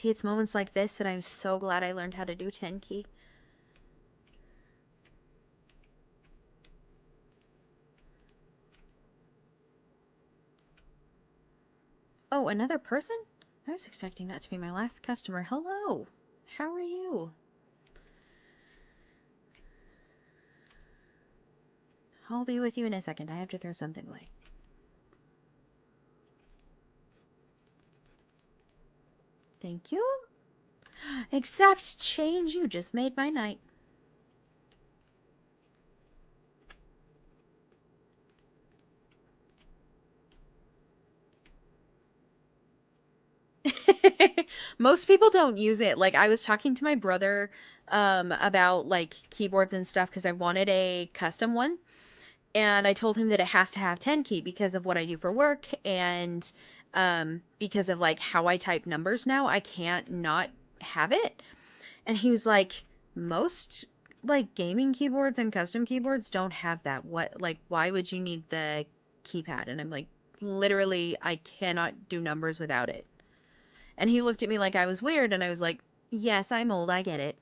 See, it's moments like this that I'm so glad I learned how to do 10 key. Oh, another person? I was expecting that to be my last customer. Hello. How are you? I'll be with you in a second. I have to throw something away. Thank you. Exact change. You just made my night. Most people don't use it. Like, I was talking to my brother about like keyboards and stuff because I wanted a custom one. And I told him that it has to have 10 key because of what I do for work and because of like how I type numbers now. I can't not have it. And he was like, most like gaming keyboards and custom keyboards don't have that. What, like, why would you need the keypad? And I'm like, literally, I cannot do numbers without it. And he looked at me like I was weird, and I was like, yes, I'm old, I get it.